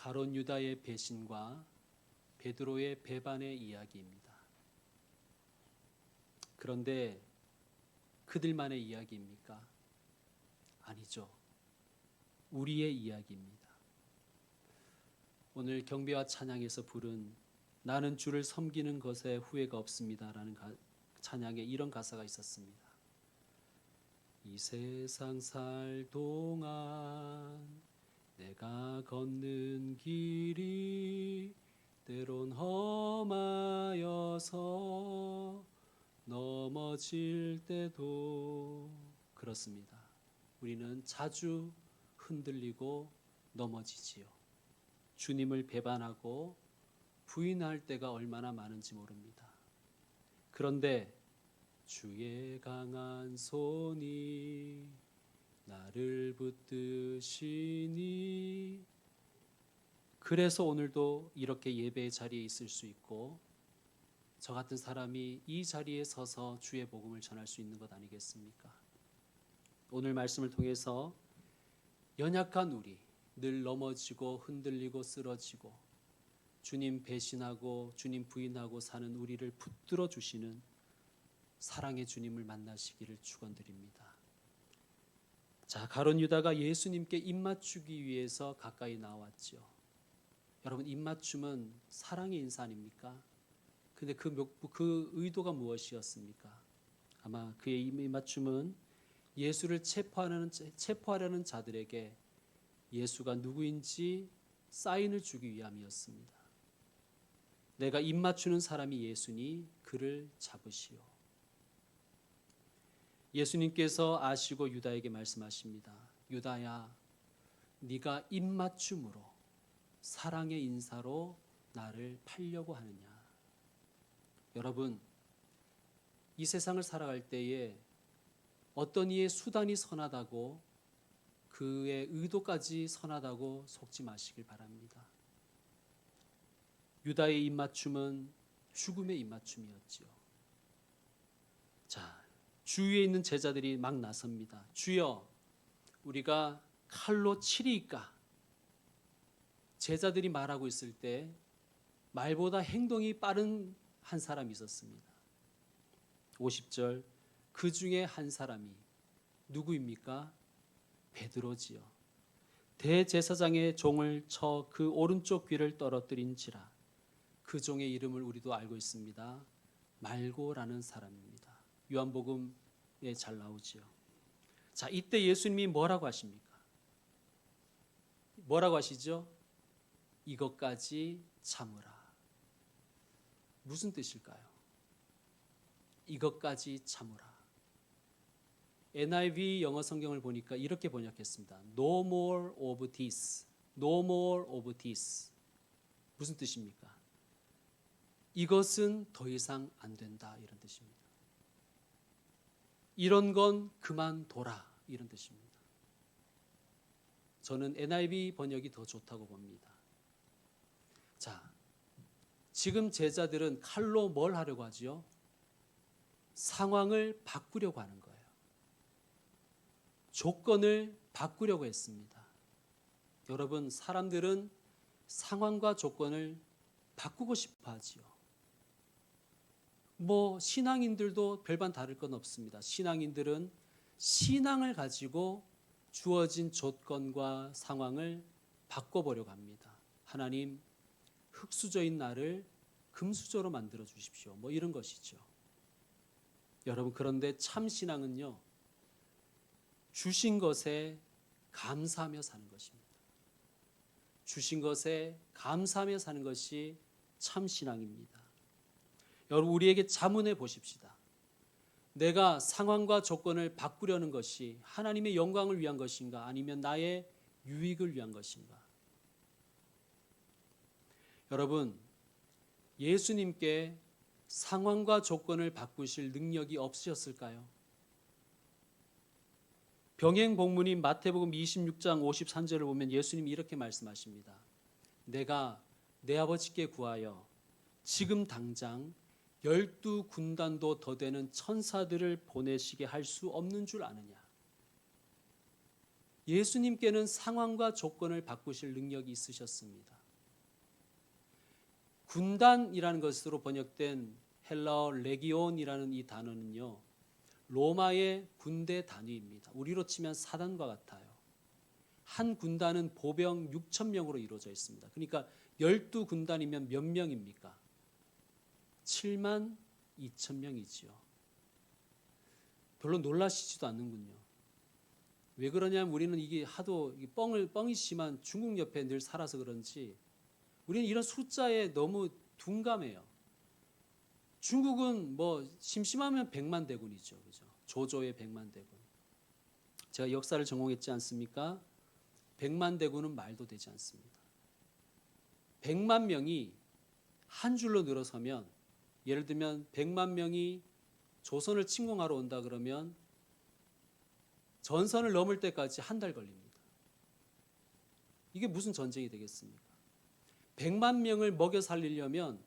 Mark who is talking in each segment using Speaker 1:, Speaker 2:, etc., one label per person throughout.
Speaker 1: 가룟 유다의 배신과 베드로의 배반의 이야기입니다. 그런데 그들만의 이야기입니까? 아니죠. 우리의 이야기입니다. 오늘 경배와 찬양에서 부른 나는 주를 섬기는 것에 후회가 없습니다라는 찬양에 이런 가사가 있었습니다. 이 세상 살 동안 내가 걷는 길이 때론 험하여서 넘어질 때도 그렇습니다. 우리는 자주 흔들리고 넘어지지요. 주님을 배반하고 부인할 때가 얼마나 많은지 모릅니다. 그런데 주의 강한 손이 나를 붙드시니 그래서 오늘도 이렇게 예배의 자리에 있을 수 있고 저 같은 사람이 이 자리에 서서 주의 복음을 전할 수 있는 것 아니겠습니까? 오늘 말씀을 통해서 연약한 우리, 늘 넘어지고 흔들리고 쓰러지고 주님 배신하고 주님 부인하고 사는 우리를 붙들어 주시는 사랑의 주님을 만나시기를 축원드립니다. 자, 가룟 유다가 예수님께 입맞추기 위해서 가까이 나왔죠. 여러분, 입맞춤은 사랑의 인사 아닙니까? 근데 그 의도가 무엇이었습니까? 아마 그의 입맞춤은 예수를 체포하려는 자들에게 예수가 누구인지 사인을 주기 위함이었습니다. 내가 입맞추는 사람이 예수니 그를 잡으시오. 예수님께서 아시고 유다에게 말씀하십니다. 유다야, 네가 입맞춤으로 사랑의 인사로 나를 팔려고 하느냐. 여러분, 이 세상을 살아갈 때에 어떤 이의 수단이 선하다고 그의 의도까지 선하다고 속지 마시길 바랍니다. 유다의 입맞춤은 죽음의 입맞춤이었지요. 자, 주위에 있는 제자들이 막 나섭니다. 주여, 우리가 칼로 치리이까? 제자들이 말하고 있을 때 말보다 행동이 빠른 한 사람이 있었습니다. 50절, 그 중에 한 사람이 누구입니까? 베드로지요. 대제사장의 종을 쳐 그 오른쪽 귀를 떨어뜨린지라. 그 종의 이름을 우리도 알고 있습니다. 말고라는 사람입니다. 요한복음에 잘 나오지요. 자, 이때 예수님이 뭐라고 하십니까? 뭐라고 하시죠? 이것까지 참으라. 무슨 뜻일까요? 이것까지 참으라. NIV 영어 성경을 보니까 이렇게 번역했습니다. No more of this. No more of this. 무슨 뜻입니까? 이것은 더 이상 안 된다, 이런 뜻입니다. 이런 건 그만둬라, 이런 뜻입니다. 저는 NIV 번역이 더 좋다고 봅니다. 자, 지금 제자들은 칼로 뭘 하려고 하지요? 상황을 바꾸려고 하는 거예요. 조건을 바꾸려고 했습니다. 여러분, 사람들은 상황과 조건을 바꾸고 싶어 하지요. 신앙인들도 별반 다를 건 없습니다. 신앙인들은 신앙을 가지고 주어진 조건과 상황을 바꿔보려고 합니다. 하나님, 흙수저인 나를 금수저로 만들어 주십시오. 이런 것이죠. 여러분, 그런데 참 신앙은요, 주신 것에 감사하며 사는 것입니다. 주신 것에 감사하며 사는 것이 참 신앙입니다. 여러분, 우리에게 자문해 보십시다. 내가 상황과 조건을 바꾸려는 것이 하나님의 영광을 위한 것인가, 아니면 나의 유익을 위한 것인가? 여러분, 예수님께 상황과 조건을 바꾸실 능력이 없으셨을까요? 병행 복문인 마태복음 26장 53절을 보면 예수님이 이렇게 말씀하십니다. 내가 내 아버지께 구하여 지금 당장 12군단도 더 되는 천사들을 보내시게 할 수 없는 줄 아느냐? 예수님께는 상황과 조건을 바꾸실 능력이 있으셨습니다. 군단이라는 것으로 번역된 헬라어 레기온이라는 이 단어는요, 로마의 군대 단위입니다. 우리로 치면 사단과 같아요. 한 군단은 보병 6천 명으로 이루어져 있습니다. 그러니까 12군단이면 몇 명입니까? 7만 2천 명이지요. 별로 놀라시지도 않는군요. 왜 그러냐면 우리는 이게 하도 뻥이 심한 중국 옆에 늘 살아서 그런지 우리는 이런 숫자에 너무 둔감해요. 중국은 뭐 심심하면 100만 대군이죠. 그죠? 조조의 100만 대군. 제가 역사를 전공했지 않습니까? 100만 대군은 말도 되지 않습니다. 100만 명이 한 줄로 늘어서면, 예를 들면 100만 명이 조선을 침공하러 온다 그러면 전선을 넘을 때까지 한 달 걸립니다. 이게 무슨 전쟁이 되겠습니까? 100만 명을 먹여 살리려면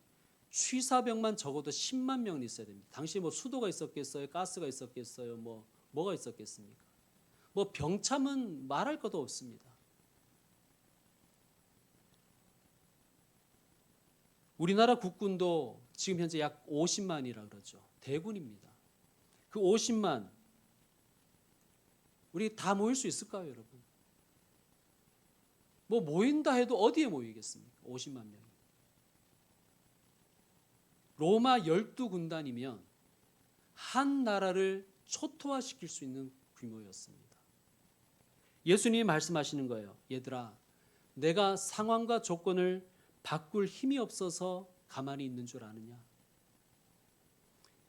Speaker 1: 취사병만 적어도 10만 명은 있어야 됩니다. 당시에 뭐 수도가 있었겠어요? 가스가 있었겠어요? 뭐가 있었겠습니까? 뭐 병참은 말할 것도 없습니다. 우리나라 국군도 지금 현재 약 50만이라 그러죠. 대군입니다. 그 50만 우리 다 모일 수 있을까요, 여러분? 뭐 모인다 해도 어디에 모이겠습니까? 50만 명이. 로마 12군단이면 한 나라를 초토화시킬 수 있는 규모였습니다. 예수님이 말씀하시는 거예요. 얘들아, 내가 상황과 조건을 바꿀 힘이 없어서 가만히 있는 줄 아느냐?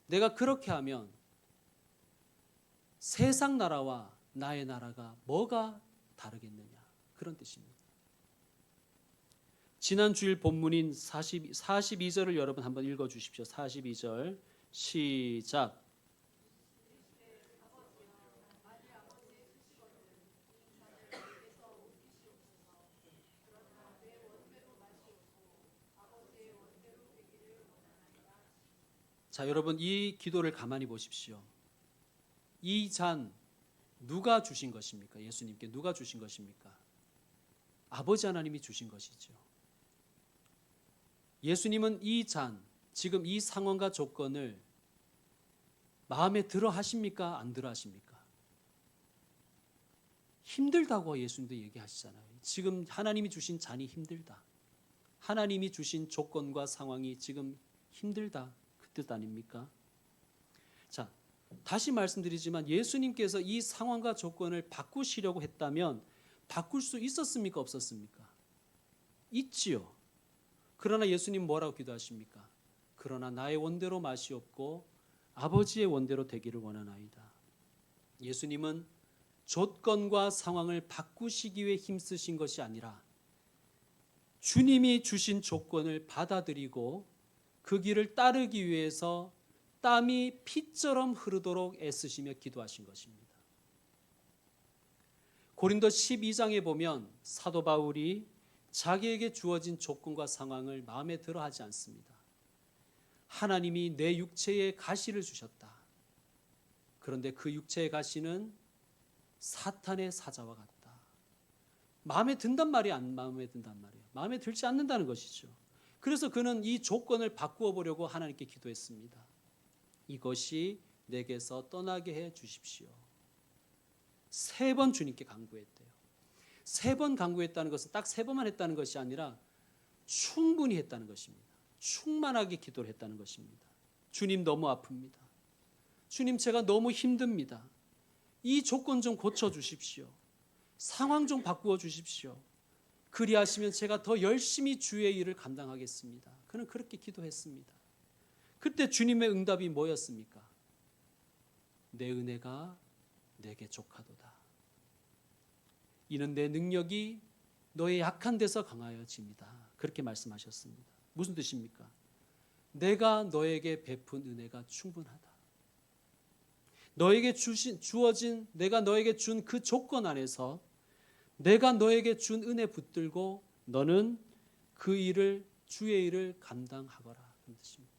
Speaker 1: 내가 그렇게 하면 세상 나라와 나의 나라가 뭐가 다르겠느냐? 그런 뜻입니다. 지난 주일 본문인 42절을 여러분 한번 읽어 주십시오. 42절 시작. 자, 여러분 이 기도를 가만히 보십시오. 이 잔 누가 주신 것입니까? 예수님께 누가 주신 것입니까? 아버지 하나님이 주신 것이죠. 예수님은 이 잔, 지금 이 상황과 조건을 마음에 들어 하십니까? 안 들어 하십니까? 힘들다고 예수님도 얘기하시잖아요. 지금 하나님이 주신 잔이 힘들다. 하나님이 주신 조건과 상황이 지금 힘들다. 그 뜻 아닙니까? 자, 다시 말씀드리지만 예수님께서 이 상황과 조건을 바꾸시려고 했다면 바꿀 수 있었습니까? 없었습니까? 있지요. 그러나 예수님 뭐라고 기도하십니까? 그러나 나의 원대로 마시옵고 아버지의 원대로 되기를 원하나이다. 예수님은 조건과 상황을 바꾸시기 위해 힘쓰신 것이 아니라 주님이 주신 조건을 받아들이고 그 길을 따르기 위해서 땀이 피처럼 흐르도록 애쓰시며 기도하신 것입니다. 고린도 12장에 보면 사도 바울이 자기에게 주어진 조건과 상황을 마음에 들어 하지 않습니다. 하나님이 내 육체에 가시를 주셨다. 그런데 그 육체의 가시는 사탄의 사자와 같다. 마음에 든단 말이 안 마음에 든단 말이에요. 마음에 들지 않는다는 것이죠. 그래서 그는 이 조건을 바꾸어 보려고 하나님께 기도했습니다. 이것이 내게서 떠나게 해 주십시오. 3번 주님께 간구했대요. 3번 간구했다는 것은 딱 3번만 했다는 것이 아니라 충분히 했다는 것입니다. 충만하게 기도를 했다는 것입니다. 주님 너무 아픕니다. 주님 제가 너무 힘듭니다. 이 조건 좀 고쳐 주십시오. 상황 좀 바꾸어 주십시오. 그리하시면 제가 더 열심히 주의 일을 감당하겠습니다. 그는 그렇게 기도했습니다. 그때 주님의 응답이 뭐였습니까? 내 은혜가 내게 족하도다. 이는 내 능력이 너의 약한 데서 강하여집니다. 그렇게 말씀하셨습니다. 무슨 뜻입니까? 내가 너에게 베푼 은혜가 충분하다. 너에게 주어진 내가 너에게 준 그 조건 안에서 내가 너에게 준 은혜 붙들고 너는 그 일을 주의 일을 감당하거라. 그런 뜻입니다.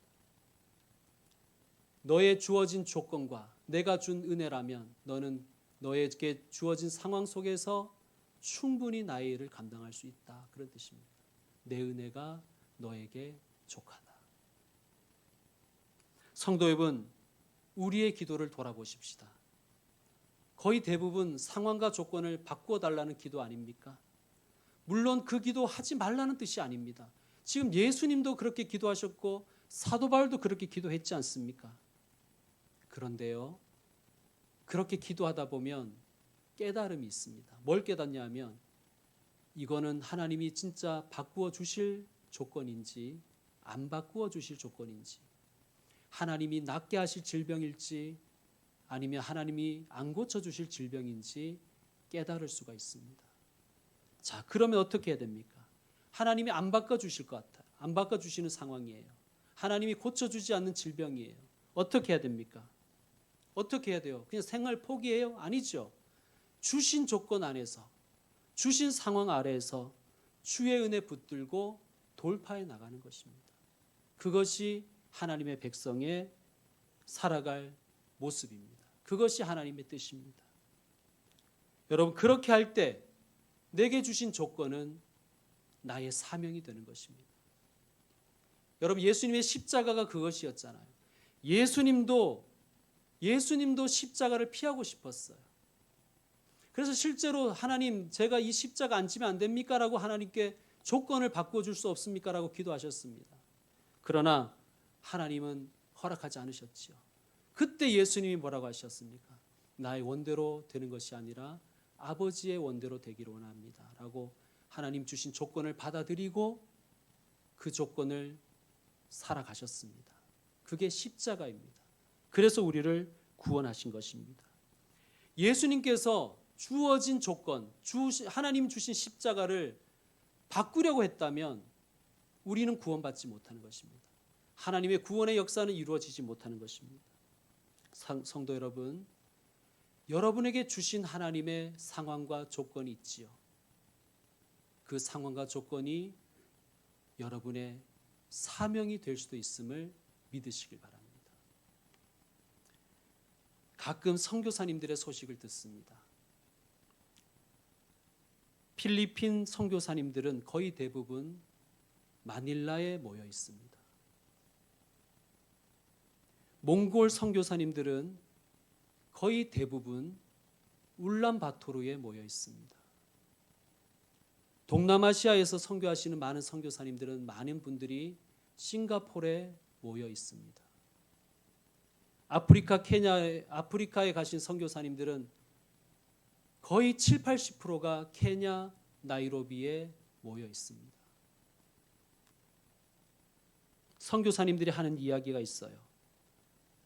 Speaker 1: 너의 주어진 조건과 내가 준 은혜라면 너는 너에게 주어진 상황 속에서 충분히 나의 일을 감당할 수 있다. 그런 뜻입니다. 내 은혜가 너에게 족하다. 성도 여러분, 우리의 기도를 돌아보십시다. 거의 대부분 상황과 조건을 바꾸어 달라는 기도 아닙니까? 물론 그 기도 하지 말라는 뜻이 아닙니다. 지금 예수님도 그렇게 기도하셨고 사도 바울도 그렇게 기도했지 않습니까? 그런데요, 그렇게 기도하다 보면 깨달음이 있습니다. 뭘 깨닫냐 하면 이거는 하나님이 진짜 바꾸어 주실 조건인지 안 바꾸어 주실 조건인지, 하나님이 낫게 하실 질병일지 아니면 하나님이 안 고쳐주실 질병인지 깨달을 수가 있습니다. 자, 그러면 어떻게 해야 됩니까? 하나님이 안 바꿔주실 것 같아요. 안 바꿔주시는 상황이에요. 하나님이 고쳐주지 않는 질병이에요. 어떻게 해야 됩니까? 어떻게 해야 돼요? 그냥 생활 포기해요? 아니죠. 주신 조건 안에서, 주신 상황 아래에서 주의 은혜 붙들고 돌파해 나가는 것입니다. 그것이 하나님의 백성의 살아갈 모습입니다. 그것이 하나님의 뜻입니다. 여러분, 그렇게 할 때 내게 주신 조건은 나의 사명이 되는 것입니다. 여러분, 예수님의 십자가가 그것이었잖아요. 예수님도 십자가를 피하고 싶었어요. 그래서 실제로 하나님, 제가 이 십자가 안 지면 안 됩니까? 라고 하나님께 조건을 바꿔줄 수 없습니까? 라고 기도하셨습니다. 그러나 하나님은 허락하지 않으셨지요. 그때 예수님이 뭐라고 하셨습니까? 나의 원대로 되는 것이 아니라 아버지의 원대로 되기를 원합니다. 라고 하나님 주신 조건을 받아들이고 그 조건을 살아가셨습니다. 그게 십자가입니다. 그래서 우리를 구원하신 것입니다. 예수님께서 주어진 조건, 하나님 주신 십자가를 바꾸려고 했다면 우리는 구원받지 못하는 것입니다. 하나님의 구원의 역사는 이루어지지 못하는 것입니다. 성도 여러분, 여러분에게 주신 하나님의 상황과 조건이 있지요. 그 상황과 조건이 여러분의 사명이 될 수도 있음을 믿으시길 바랍니다. 가끔 선교사님들의 소식을 듣습니다. 필리핀 선교사님들은 거의 대부분 마닐라에 모여 있습니다. 몽골 선교사님들은 거의 대부분 울란바토르에 모여 있습니다. 동남아시아에서 선교하시는 많은 선교사님들은 많은 분들이 싱가포르에 모여 있습니다. 아프리카에 가신 선교사님들은 거의 7, 80%가 케냐 나이로비에 모여 있습니다. 선교사님들이 하는 이야기가 있어요.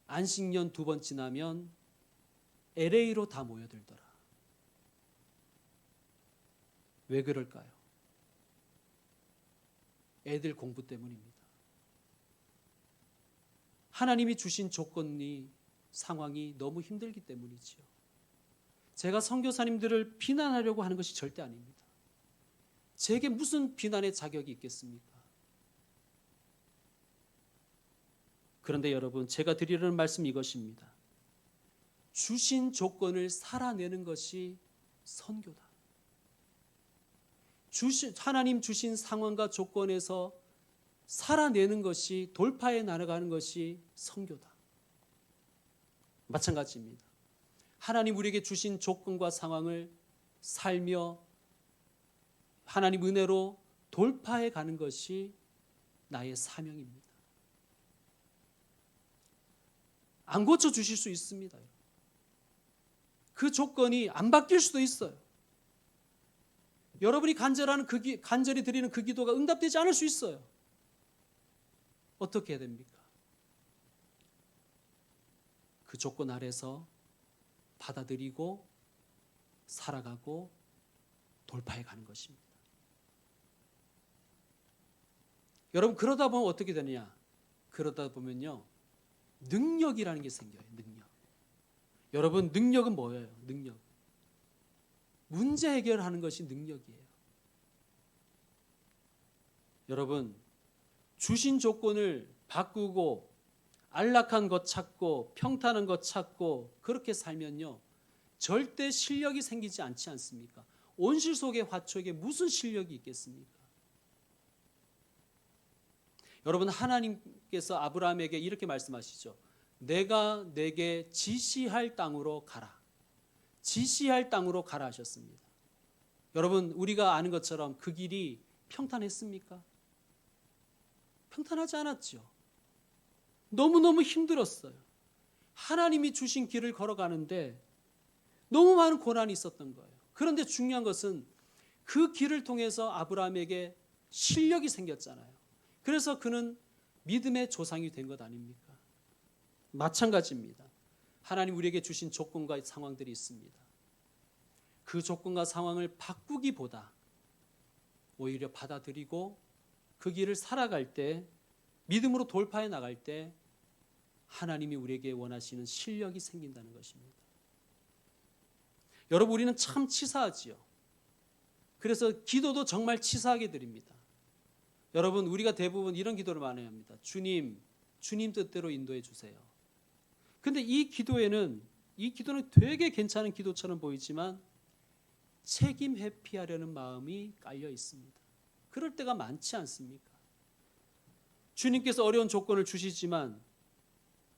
Speaker 1: 안식년 2번 지나면 LA로 다 모여들더라. 왜 그럴까요? 애들 공부 때문입니다. 하나님이 주신 조건이, 상황이 너무 힘들기 때문이지요. 제가 선교사님들을 비난하려고 하는 것이 절대 아닙니다. 제게 무슨 비난의 자격이 있겠습니까? 그런데 여러분, 제가 드리려는 말씀이 이것입니다. 주신 조건을 살아내는 것이 선교다. 하나님 주신 상황과 조건에서 살아내는 것이, 돌파해 나아가는 것이 선교다. 마찬가지입니다. 하나님 우리에게 주신 조건과 상황을 살며 하나님 은혜로 돌파해 가는 것이 나의 사명입니다. 안 고쳐주실 수 있습니다. 그 조건이 안 바뀔 수도 있어요. 여러분이 간절히 드리는 그 기도가 응답되지 않을 수 있어요. 어떻게 해야 됩니까? 그 조건 아래서 받아들이고 살아가고 돌파해 가는 것입니다. 여러분, 그러다 보면 어떻게 되느냐? 그러다 보면요, 능력이라는 게 생겨요. 능력. 여러분, 능력은 뭐예요? 능력. 문제 해결하는 것이 능력이에요. 여러분, 주신 조건을 바꾸고 안락한 것 찾고 평탄한 것 찾고 그렇게 살면요, 절대 실력이 생기지 않지 않습니까? 온실 속의 화초에게 무슨 실력이 있겠습니까? 여러분, 하나님께서 아브라함에게 이렇게 말씀하시죠. 내가 내게 지시할 땅으로 가라. 지시할 땅으로 가라 하셨습니다. 여러분, 우리가 아는 것처럼 그 길이 평탄했습니까? 평탄하지 않았죠. 너무너무 힘들었어요. 하나님이 주신 길을 걸어가는데 너무 많은 고난이 있었던 거예요. 그런데 중요한 것은 그 길을 통해서 아브라함에게 실력이 생겼잖아요. 그래서 그는 믿음의 조상이 된 것 아닙니까? 마찬가지입니다. 하나님 우리에게 주신 조건과 상황들이 있습니다. 그 조건과 상황을 바꾸기보다 오히려 받아들이고 그 길을 살아갈 때, 믿음으로 돌파해 나갈 때 하나님이 우리에게 원하시는 실력이 생긴다는 것입니다. 여러분, 우리는 참 치사하지요. 그래서 기도도 정말 치사하게 드립니다. 여러분, 우리가 대부분 이런 기도를 많이 합니다. 주님 뜻대로 인도해 주세요. 근데 이 기도는 되게 괜찮은 기도처럼 보이지만 책임 회피하려는 마음이 깔려 있습니다. 그럴 때가 많지 않습니까? 주님께서 어려운 조건을 주시지만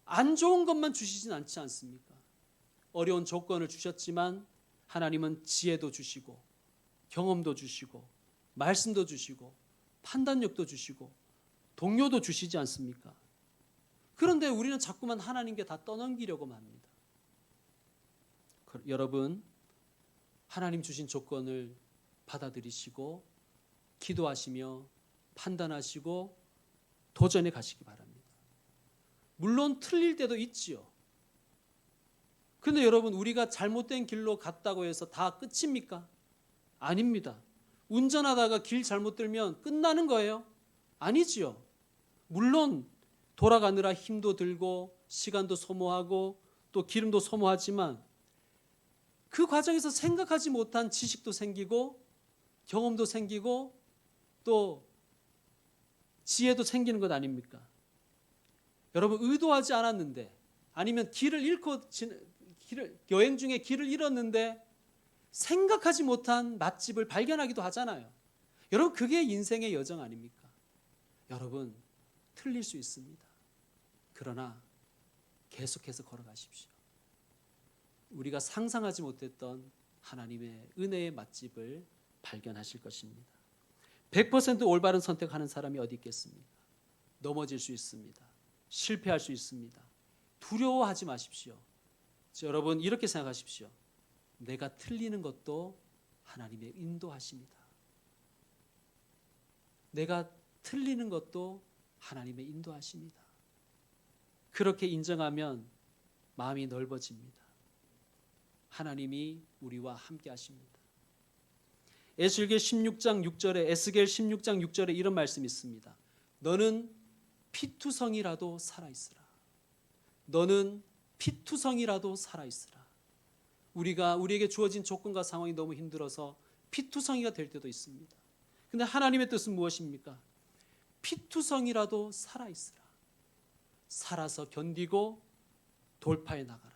Speaker 1: 안 좋은 것만 주시진 않지 않습니까? 어려운 조건을 주셨지만 하나님은 지혜도 주시고 경험도 주시고 말씀도 주시고 판단력도 주시고 동료도 주시지 않습니까? 그런데 우리는 자꾸만 하나님께 다 떠넘기려고만 합니다. 여러분, 하나님 주신 조건을 받아들이시고 기도하시며 판단하시고 도전해 가시기 바랍니다. 물론 틀릴 때도 있지요. 그런데 여러분, 우리가 잘못된 길로 갔다고 해서 다 끝입니까? 아닙니다. 운전하다가 길 잘못 들면 끝나는 거예요? 아니지요. 물론 돌아가느라 힘도 들고 시간도 소모하고 또 기름도 소모하지만 그 과정에서 생각하지 못한 지식도 생기고 경험도 생기고 또 지혜도 생기는 것 아닙니까? 여러분, 의도하지 않았는데 아니면 여행 중에 길을 잃었는데 생각하지 못한 맛집을 발견하기도 하잖아요. 여러분, 그게 인생의 여정 아닙니까? 여러분, 틀릴 수 있습니다. 그러나 계속해서 걸어가십시오. 우리가 상상하지 못했던 하나님의 은혜의 맛집을 발견하실 것입니다. 100% 올바른 선택하는 사람이 어디 있겠습니까? 넘어질 수 있습니다. 실패할 수 있습니다. 두려워하지 마십시오. 여러분, 이렇게 생각하십시오. 내가 틀리는 것도 하나님의 인도하십니다. 내가 틀리는 것도 하나님의 인도하십니다. 그렇게 인정하면 마음이 넓어집니다. 하나님이 우리와 함께 하십니다. 에스겔 16장 6절에 이런 말씀이 있습니다. 너는 피투성이라도 살아있으라. 너는 피투성이라도 살아있으라. 우리에게 주어진 조건과 상황이 너무 힘들어서 피투성이가 될 때도 있습니다. 그런데 하나님의 뜻은 무엇입니까? 피투성이라도 살아있으라. 살아서 견디고 돌파해 나가라.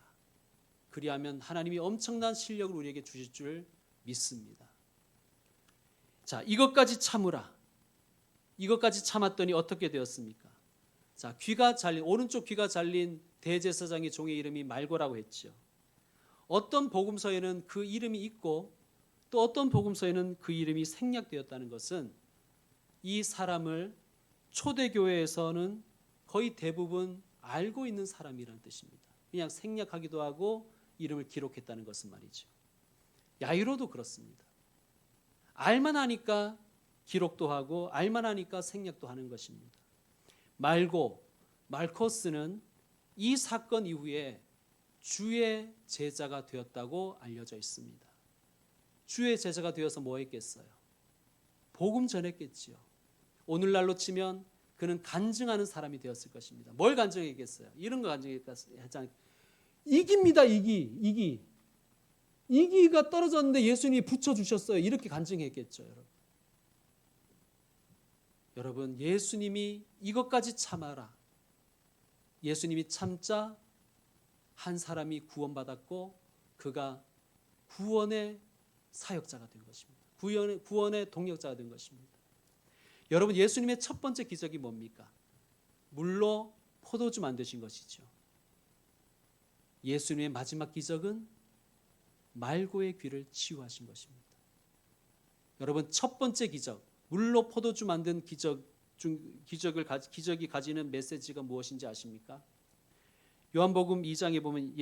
Speaker 1: 그리하면 하나님이 엄청난 실력을 우리에게 주실 줄 믿습니다. 자, 이것까지 참으라. 이것까지 참았더니 어떻게 되었습니까? 자, 오른쪽 귀가 잘린 대제사장의 종의 이름이 말고라고 했죠. 어떤 복음서에는 그 이름이 있고 또 어떤 복음서에는 그 이름이 생략되었다는 것은 이 사람을 초대교회에서는 거의 대부분 알고 있는 사람이라는 뜻입니다. 그냥 생략하기도 하고 이름을 기록했다는 것은 말이죠. 야이로도 그렇습니다. 알만 하니까 기록도 하고 알만 하니까 생략도 하는 것입니다. 말코스는 이 사건 이후에 주의 제자가 되었다고 알려져 있습니다. 주의 제자가 되어서 뭐 했겠어요? 복음 전했겠지요. 오늘날로 치면 그는 간증하는 사람이 되었을 것입니다. 뭘 간증했겠어요? 이런 거 간증했겠어요. 이기입니다. 이기가 떨어졌는데 예수님이 붙여주셨어요. 이렇게 간증했겠죠. 여러분, 예수님이 이것까지 참아라. 예수님이 참자 한 사람이 구원받았고 그가 구원의 사역자가 된 것입니다. 구원의 동력자가 된 것입니다. 여러분, 예수님의 첫 번째 기적이 뭡니까? 물로 포도주 만드신 것이죠. 예수님의 마지막 기적은 말고의 귀를 치유하신 것입니다. 여러분, 첫 번째 기적, 물로 포도주 만든 기적이 가지는 메시지가 무엇인지 아십니까? 요한복음 2장에 보면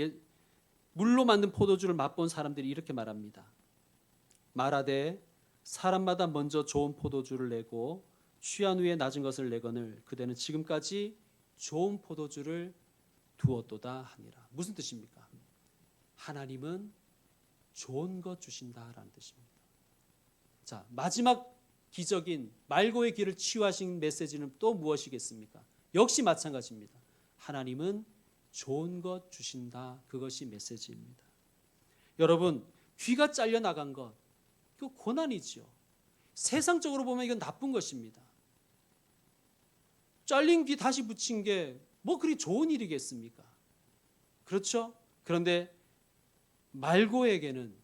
Speaker 1: 물로 만든 포도주를 맛본 사람들이 이렇게 말합니다. 말하되 사람마다 먼저 좋은 포도주를 내고 취한 후에 낮은 것을 내거늘 그대는 지금까지 좋은 포도주를 두었도다 하니라. 무슨 뜻입니까? 하나님은 좋은 것 주신다라는 뜻입니다. 자, 마지막 기적인 말고의 귀를 치유하신 메시지는 또 무엇이겠습니까? 역시 마찬가지입니다. 하나님은 좋은 것 주신다. 그것이 메시지입니다. 여러분, 귀가 잘려 나간 것, 이거 고난이죠. 세상적으로 보면 이건 나쁜 것입니다. 잘린 귀 다시 붙인 게 뭐 그리 좋은 일이겠습니까? 그렇죠? 그런데 말고에게는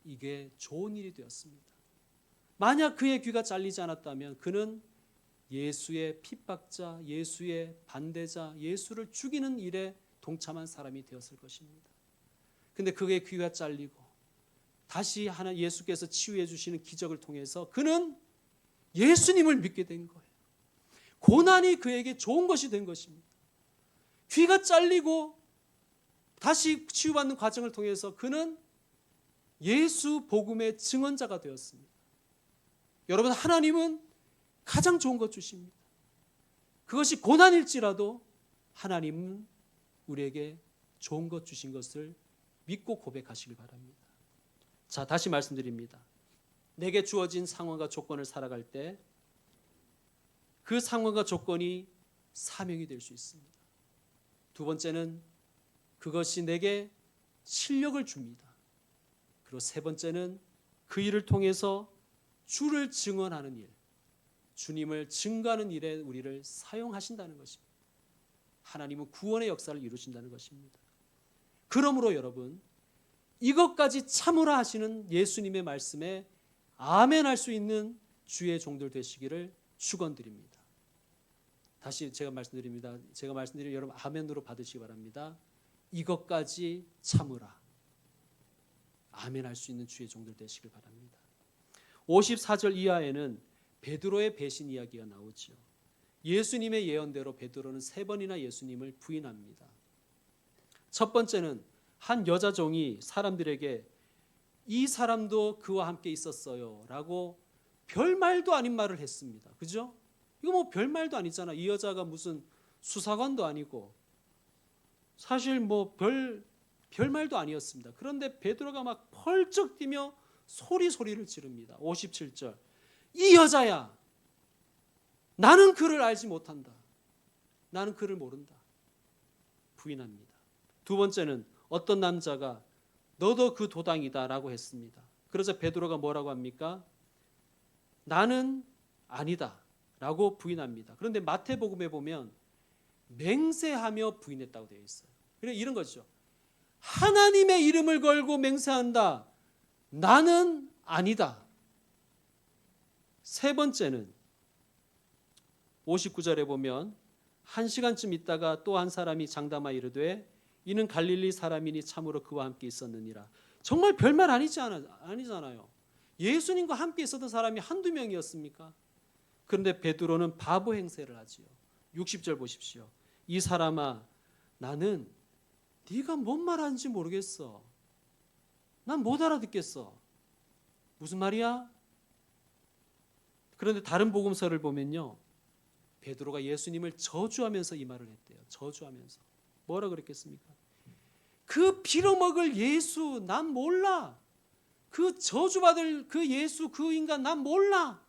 Speaker 1: 이게 좋은 일이 되었습니다. 만약 그의 귀가 잘리지 않았다면 그는 예수의 핍박자, 예수의 반대자, 예수를 죽이는 일에 동참한 사람이 되었을 것입니다. 근데 그의 귀가 잘리고 다시 예수께서 치유해 주시는 기적을 통해서 그는 예수님을 믿게 된 거예요. 고난이 그에게 좋은 것이 된 것입니다. 귀가 잘리고 다시 치유받는 과정을 통해서 그는 예수 복음의 증언자가 되었습니다. 여러분, 하나님은 가장 좋은 것 주십니다. 그것이 고난일지라도 하나님은 우리에게 좋은 것 주신 것을 믿고 고백하시길 바랍니다. 자, 다시 말씀드립니다. 내게 주어진 상황과 조건을 살아갈 때 그 상황과 조건이 사명이 될 수 있습니다. 두 번째는 그것이 내게 실력을 줍니다. 그리고 세 번째는 그 일을 통해서 주를 증언하는 일, 주님을 증거하는 일에 우리를 사용하신다는 것입니다. 하나님은 구원의 역사를 이루신다는 것입니다. 그러므로 여러분, 이것까지 참으라 하시는 예수님의 말씀에 아멘할 수 있는 주의 종들 되시기를 축원드립니다. 다시 제가 말씀드립니다. 제가 말씀드리면 여러분 아멘으로 받으시기 바랍니다. 이것까지 참으라. 아멘할 수 있는 주의 종들 되시길 바랍니다. 54절 이하에는 베드로의 배신 이야기가 나오죠. 예수님의 예언대로 베드로는 3번이나 예수님을 부인합니다. 첫 번째는 한 여자 종이 사람들에게 이 사람도 그와 함께 있었어요 라고 별말도 아닌 말을 했습니다. 그죠? 이거 뭐 별말도 아니잖아. 이 여자가 무슨 수사관도 아니고 사실 뭐 별말도 아니었습니다. 그런데 베드로가 막 펄쩍 뛰며 소리를 지릅니다. 57절. 이 여자야, 나는 그를 알지 못한다. 나는 그를 모른다. 부인합니다. 두 번째는 어떤 남자가 너도 그 도당이다 라고 했습니다. 그러자 베드로가 뭐라고 합니까? 나는 아니다 라고 부인합니다. 그런데 마태복음에 보면 맹세하며 부인했다고 되어 있어요. 그래, 이런 거죠. 하나님의 이름을 걸고 맹세한다. 나는 아니다. 세 번째는 59절에 보면 1시간쯤 있다가 또 한 사람이 장담하여 이르되 이는 갈릴리 사람이니 참으로 그와 함께 있었느니라. 정말 별말 아니잖아요. 예수님과 함께 있었던 사람이 한두 명이었습니까? 그런데 베드로는 바보 행세를 하지요. 60절 보십시오. 이 사람아, 나는 네가 뭔 말하는지 모르겠어. 난 못 알아듣겠어. 무슨 말이야? 그런데 다른 복음서를 보면요, 베드로가 예수님을 저주하면서 이 말을 했대요. 저주하면서. 뭐라 그랬겠습니까? 그 빌어먹을 예수 난 몰라. 그 저주받을 그 예수 그 인간 난 몰라.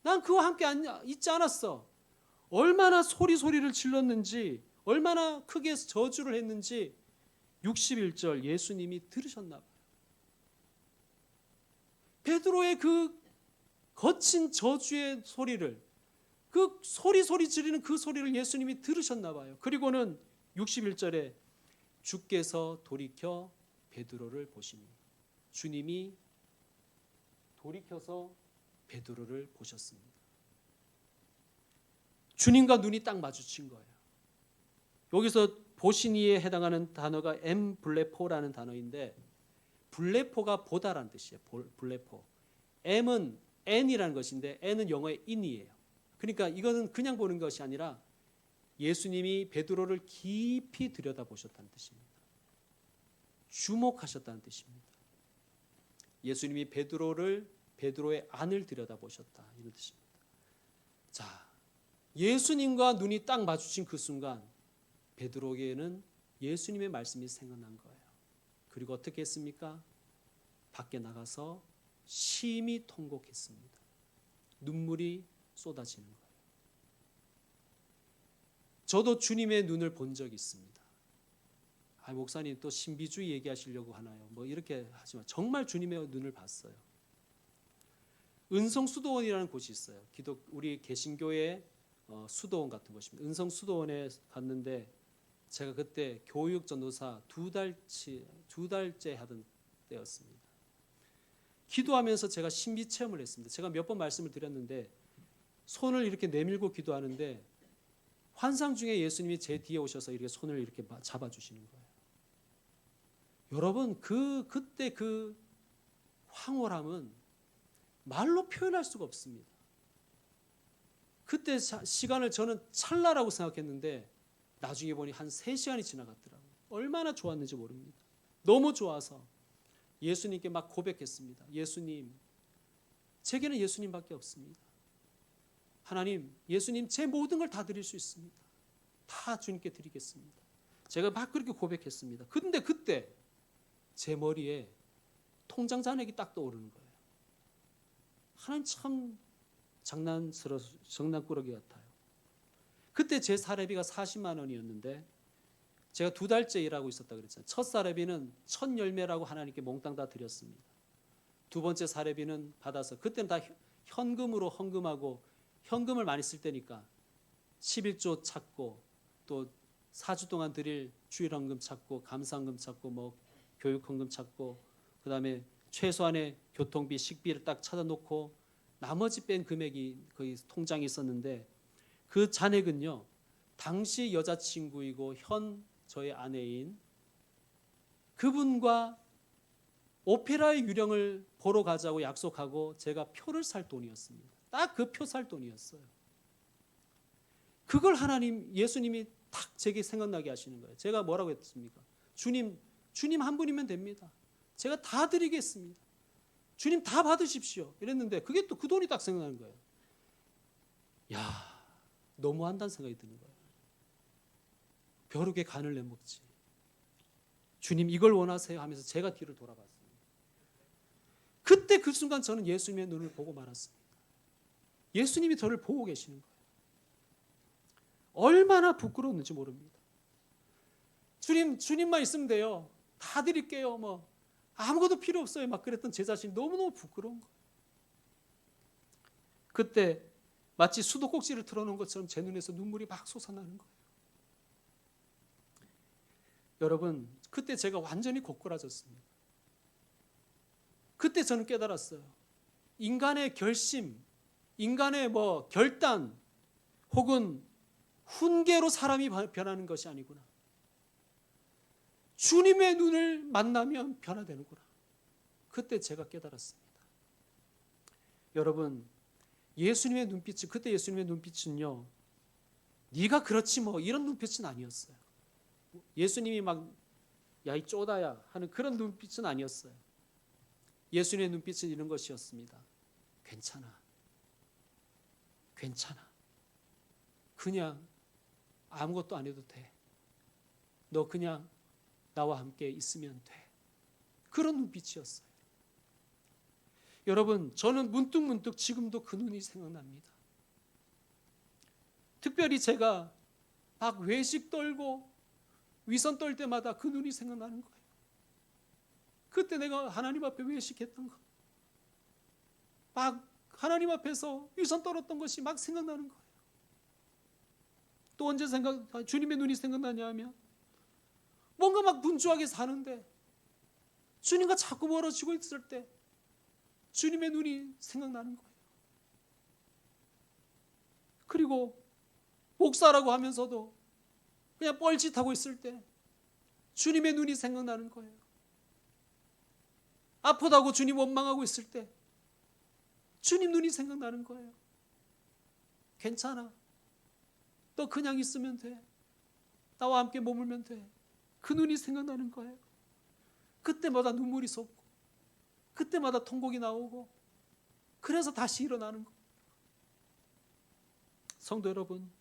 Speaker 1: 난 그와 함께 있지 않았어. 얼마나 소리를 질렀는지, 얼마나 크게 저주를 했는지 61절 예수님이 들으셨나 봐요. 베드로의 그 거친 저주의 소리를, 그 소리 지르는 그 소리를 예수님이 들으셨나 봐요. 그리고는 61절에 주께서 돌이켜 베드로를 보시니 주님이 돌이켜서 베드로를 보셨습니다. 주님과 눈이 딱 마주친 거예요. 여기서 보시니에 해당하는 단어가 엠블레포라는 단어인데, 블레포가 보다라는 뜻이에요. 블레포. M은 N이라는 것인데 N은 영어의 in이에요. 그러니까 이거는 그냥 보는 것이 아니라 예수님이 베드로를 깊이 들여다보셨다는 뜻입니다. 주목하셨다는 뜻입니다. 예수님이 베드로의 안을 들여다보셨다, 이런 뜻입니다. 자, 예수님과 눈이 딱 마주친 그 순간 베드로에게는 예수님의 말씀이 생각난 거예요. 그리고 어떻게 했습니까? 밖에 나가서 심히 통곡했습니다. 눈물이 쏟아지는 거예요. 저도 주님의 눈을 본 적이 있습니다. 목사님 또 신비주의 얘기하시려고 하나요? 뭐 이렇게 하지만 정말 주님의 눈을 봤어요. 은성수도원이라는 곳이 있어요. 우리 개신교의 수도원 같은 곳입니다. 은성수도원에 갔는데 제가 그때 교육 전도사 두 달째 하던 때였습니다. 기도하면서 제가 신비 체험을 했습니다. 제가 몇 번 말씀을 드렸는데 손을 이렇게 내밀고 기도하는데 환상 중에 예수님이 제 뒤에 오셔서 이렇게 손을 이렇게 잡아주시는 거예요. 여러분 그때 그 황홀함은 말로 표현할 수가 없습니다. 그때 시간을 저는 찰나라고 생각했는데 나중에 보니 한 3시간이 지나갔더라고요. 얼마나 좋았는지 모릅니다. 너무 좋아서 예수님께 막 고백했습니다. 예수님, 제게는 예수님밖에 없습니다. 하나님, 예수님 제 모든 걸 다 드릴 수 있습니다. 다 주님께 드리겠습니다. 제가 막 그렇게 고백했습니다. 근데 그때 제 머리에 통장 잔액이 딱 떠오르는 거예요. 하나님 참 장난꾸러기 같아요. 그때 제 사례비가 40만 원이었는데 제가 2달째 일하고 있었다 그랬잖아요. 첫 사례비는 1000열매라고 하나님께 몽땅 다 드렸습니다. 두 번째 사례비는 받아서 그때는 다 현금으로 헌금하고 현금을 많이 쓸 때니까 11조 찾고 또 4주 동안 드릴 주일헌금 찾고 감사헌금 찾고 뭐 교육헌금 찾고 그다음에 최소한의 교통비 식비를 딱 찾아놓고 나머지 뺀 금액이 거의 통장에 있었는데 그 잔액은요 당시 여자친구이고 현 저의 아내인 그분과 오페라의 유령을 보러 가자고 약속하고 제가 표를 살 돈이었습니다. 딱 그 표 살 돈이었어요. 그걸 예수님이 딱 제게 생각나게 하시는 거예요. 제가 뭐라고 했습니까? 주님 한 분이면 됩니다. 제가 다 드리겠습니다. 주님 다 받으십시오. 이랬는데 그게 또 그 돈이 딱 생각나는 거예요. 야, 너무한다는 생각이 드는 거예요. 벼룩에 간을 내먹지. 주님 이걸 원하세요 하면서 제가 뒤를 돌아봤습니다. 그때 그 순간 저는 예수님의 눈을 보고 말았습니다. 예수님이 저를 보고 계시는 거예요. 얼마나 부끄러웠는지 모릅니다. 주님만 있으면 돼요. 다 드릴게요. 뭐 아무것도 필요 없어요. 막 그랬던 제 자신이 너무너무 부끄러운 거예요. 그때 마치 수도꼭지를 틀어놓은 것처럼 제 눈에서 눈물이 막 솟아나는 거예요. 여러분, 그때 제가 완전히 고꾸라졌습니다. 그때 저는 깨달았어요. 인간의 결심, 인간의 결단 혹은 훈계로 사람이 변하는 것이 아니구나. 주님의 눈을 만나면 변화되는구나. 그때 제가 깨달았습니다. 여러분, 그때 예수님의 눈빛은요, 네가 그렇지 뭐 이런 눈빛은 아니었어요. 예수님이 막 야 이 쪼다야 하는 그런 눈빛은 아니었어요. 예수님의 눈빛은 이런 것이었습니다. 괜찮아. 그냥 아무것도 안 해도 돼. 너 그냥 나와 함께 있으면 돼. 그런 눈빛이었어요. 여러분, 저는 문득 지금도 그 눈이 생각납니다. 특별히 제가 막 외식 떨고 위선 떨 때마다 그 눈이 생각나는 거예요. 그때 내가 하나님 앞에 외식했던 거, 막 하나님 앞에서 위선 떨었던 것이 막 생각나는 거예요. 또 언제 주님의 눈이 생각나냐 하면 뭔가 막 분주하게 사는데 주님과 자꾸 멀어지고 있을 때 주님의 눈이 생각나는 거예요. 그리고 목사라고 하면서도 그냥 뻘짓하고 있을 때 주님의 눈이 생각나는 거예요. 아프다고 주님 원망하고 있을 때 주님 눈이 생각나는 거예요. 괜찮아. 너 그냥 있으면 돼. 나와 함께 머물면 돼. 그 눈이 생각나는 거예요. 그때마다 눈물이 솟고 그때마다 통곡이 나오고 그래서 다시 일어나는 거예요. 성도 여러분,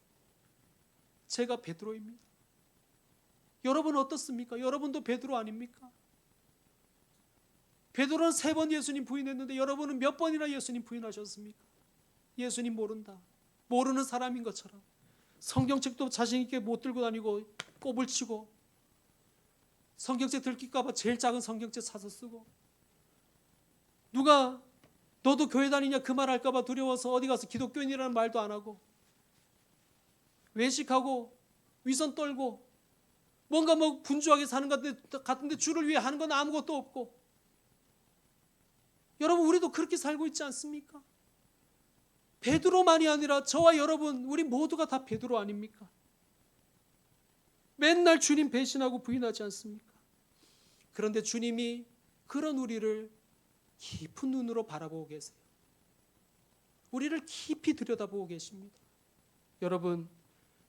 Speaker 1: 제가 베드로입니다. 여러분은 어떻습니까? 여러분도 베드로 아닙니까? 베드로는 3번 예수님 부인했는데 여러분은 몇 번이나 예수님 부인하셨습니까? 예수님 모른다. 모르는 사람인 것처럼 성경책도 자신 있게 못 들고 다니고 꼽을 치고 성경책 들킬까 봐 제일 작은 성경책 사서 쓰고 누가 너도 교회 다니냐 그 말 할까 봐 두려워서 어디 가서 기독교인이라는 말도 안 하고 외식하고 위선 떨고 뭔가 뭐 분주하게 사는 것 같은데 주를 위해 하는 건 아무것도 없고 여러분 우리도 그렇게 살고 있지 않습니까? 베드로만이 아니라 저와 여러분 우리 모두가 다 베드로 아닙니까? 맨날 주님 배신하고 부인하지 않습니까? 그런데 주님이 그런 우리를 깊은 눈으로 바라보고 계세요. 우리를 깊이 들여다보고 계십니다. 여러분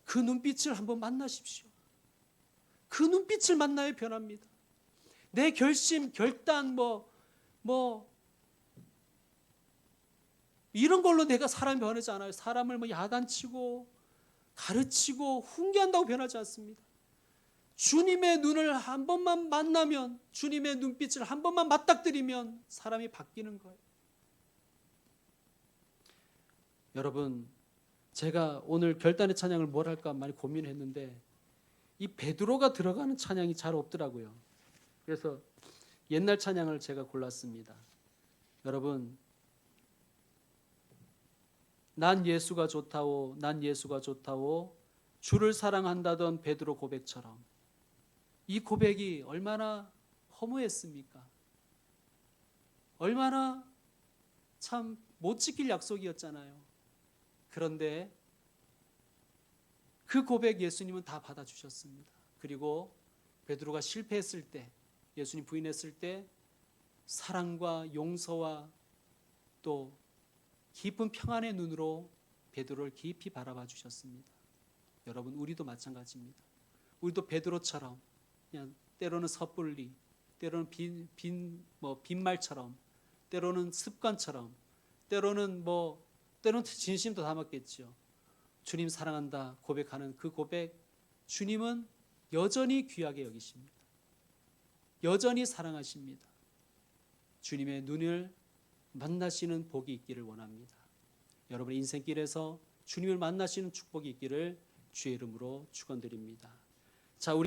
Speaker 1: 그 눈빛을 한번 만나십시오. 그 눈빛을 만나야 변합니다. 내 결심, 결단 이런 걸로 내가 사람이 변하지 않아요. 사람을 야단치고 가르치고 훈계한다고 변하지 않습니다. 주님의 눈을 한 번만 만나면 주님의 눈빛을 한 번만 맞닥뜨리면 사람이 바뀌는 거예요. 여러분 제가 오늘 결단의 찬양을 뭘 할까 많이 고민했는데 이 베드로가 들어가는 찬양이 잘 없더라고요. 그래서 옛날 찬양을 제가 골랐습니다. 여러분 난 예수가 좋다오 난 예수가 좋다오 주를 사랑한다던 베드로 고백처럼 이 고백이 얼마나 허무했습니까? 얼마나 참 못 지킬 약속이었잖아요. 그런데 그 고백 예수님은 다 받아주셨습니다. 그리고 베드로가 실패했을 때 예수님 부인했을 때 사랑과 용서와 또 깊은 평안의 눈으로 베드로를 깊이 바라봐 주셨습니다. 여러분 우리도 마찬가지입니다. 우리도 베드로처럼 그냥 때로는 섣불리 때로는 빈말처럼 때로는 습관처럼 때로는 진심도 담았겠죠. 주님 사랑한다 고백하는 그 고백 주님은 여전히 귀하게 여기십니다. 여전히 사랑하십니다. 주님의 눈을 만나시는 복이 있기를 원합니다. 여러분의 인생길에서 주님을 만나시는 축복이 있기를 주의 이름으로 축원드립니다.